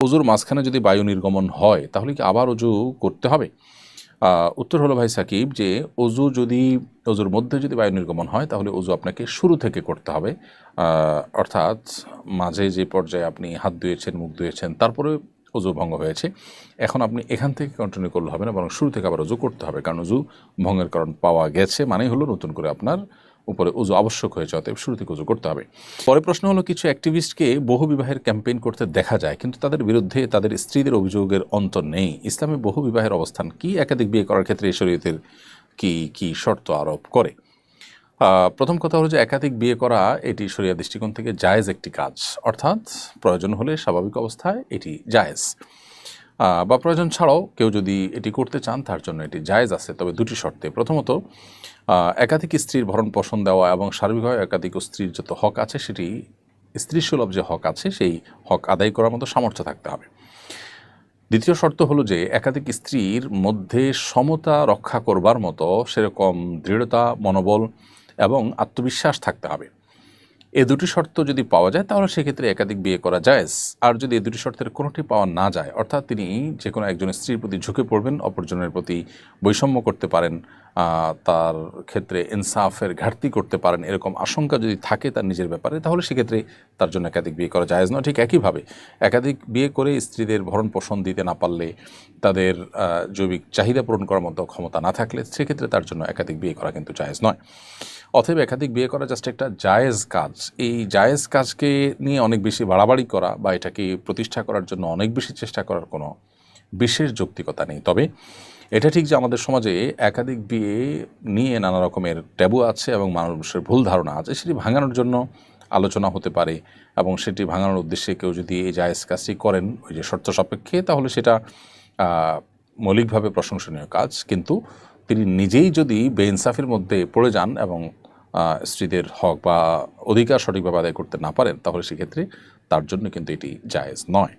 অজুর মাঝখানে যদি বায়ু নির্গমন হয় তাহলে কি আবার অজু করতে হবে? উত্তর হলো ভাই সাকিব যে অজুর মধ্যে যদি বায়ু নির্গমন হয় তাহলে অজু আপনাকে শুরু থেকে করতে হবে। অর্থাৎ মাঝে যে পর্যায়ে আপনি হাত ধুয়েছেন, মুখ ধুয়েছেন, তারপরে অজু ভঙ্গ হয়েছে, এখন আপনি এখান থেকে কন্টিনিউ করলে হবে না, বরং শুরু থেকে আবার অজু করতে হবে। কারণ অজু ভঙ্গের কারণ পাওয়া গেছে মানেই হলো নতুন করে আপনার উপরে অজু আবশ্যক হয়েছে, অতএব শুরু থেকে অজু করতে হবে। পরে প্রশ্ন হলো, কিছু অ্যাক্টিভিস্টকে বহু বিবাহের ক্যাম্পেইন করতে দেখা যায়, কিন্তু তাদের বিরুদ্ধে তাদের স্ত্রীদের অভিযোগের অন্ত নেই। ইসলামে বহু বিবাহের অবস্থান কি? একাধিক বিয়ে করার ক্ষেত্রে শরীয়তের কি শর্ত আরোপ করে? প্রথম কথা হলো যে একাধিক বিয়ে করা এটি শরিয়া দৃষ্টিকোণ থেকে জায়েজ একটি কাজ, অর্থাৎ প্রয়োজন হলে স্বাভাবিক অবস্থায় এটি জায়েজ, বা প্রয়োজন ছাড়াও কেউ যদি এটি করতে চান তার জন্য এটি জায়েজ আছে, তবে দুটি শর্তে। প্রথমত, একাধিক স্ত্রীর ভরণ পোষণ দেওয়া এবং সার্বিকভাবে একাধিক স্ত্রীর যত হক আছে সেটি স্ত্রীসুলভ যে হক আছে সেই হক আদায় করার মতো সামর্থ্য থাকতে হবে। দ্বিতীয় শর্ত হলো যে একাধিক স্ত্রীর মধ্যে সমতা রক্ষা করবার মতো সেরকম দৃঢ়তা, মনোবল এবং আত্মবিশ্বাস থাকতে হবে। এ দুটি শর্ত যদি পাওয়া যায় তাহলে সেক্ষেত্রে একাধিক বিয়ে করা জায়েজ। আর যদি এই দুটি শর্তের কোনোটি পাওয়া না যায়, অর্থাৎ তিনি যে কোনো একজন স্ত্রীর প্রতি ঝুঁকে পড়বেন, অপরজনের প্রতি বৈষম্য করতে পারেন, তার ক্ষেত্রে ইনসাফের ঘাটতি করতে পারেন, এরকম আশঙ্কা যদি থাকে তার নিজের ব্যাপারে, তাহলে সেক্ষেত্রে তার জন্য একাধিক বিয়ে করা জায়েজ নয়। ঠিক একইভাবে একাধিক বিয়ে করে স্ত্রীদের ভরণ পোষণ দিতে না পারলে, তাদের জৈবিক চাহিদা পূরণ করার মতো ক্ষমতা না থাকলে, সেক্ষেত্রে তার জন্য একাধিক বিয়ে করা কিন্তু জায়েজ নয়। অতএব একাধিক বিয়ে করা জাস্ট একটা জায়েজ কাজ। এই জায়েজ কাজকে নিয়ে অনেক বেশি বাড়াবাড়ি করা বা এটাকে প্রতিষ্ঠা করার জন্য অনেক বেশি চেষ্টা করার কোনো বিশেষ যৌক্তিকতা নেই। তবে এটা ঠিক যে আমাদের সমাজে একাধিক বিয়ে নিয়ে নানা রকমের ট্যাবু আছে এবং মানুষের ভুল ধারণা আছে, সেটি ভাঙানোর জন্য আলোচনা হতে পারে, এবং সেটি ভাঙানোর উদ্দেশ্যে কেউ যদি এই জায়েজ কাজটি করেন ওই যে শর্ত সাপেক্ষে, তাহলে সেটা মৌলিকভাবে প্রশংসনীয় কাজ। কিন্তু তিনি নিজেই যদি বেইনসাফির মধ্যে পড়ে যান এবং স্ত্রীদের হক বা অধিকার সঠিকভাবে আদায় করতে না পারেন, তাহলে সেক্ষেত্রে তার জন্য কিন্তু এটি জায়েজ নয়।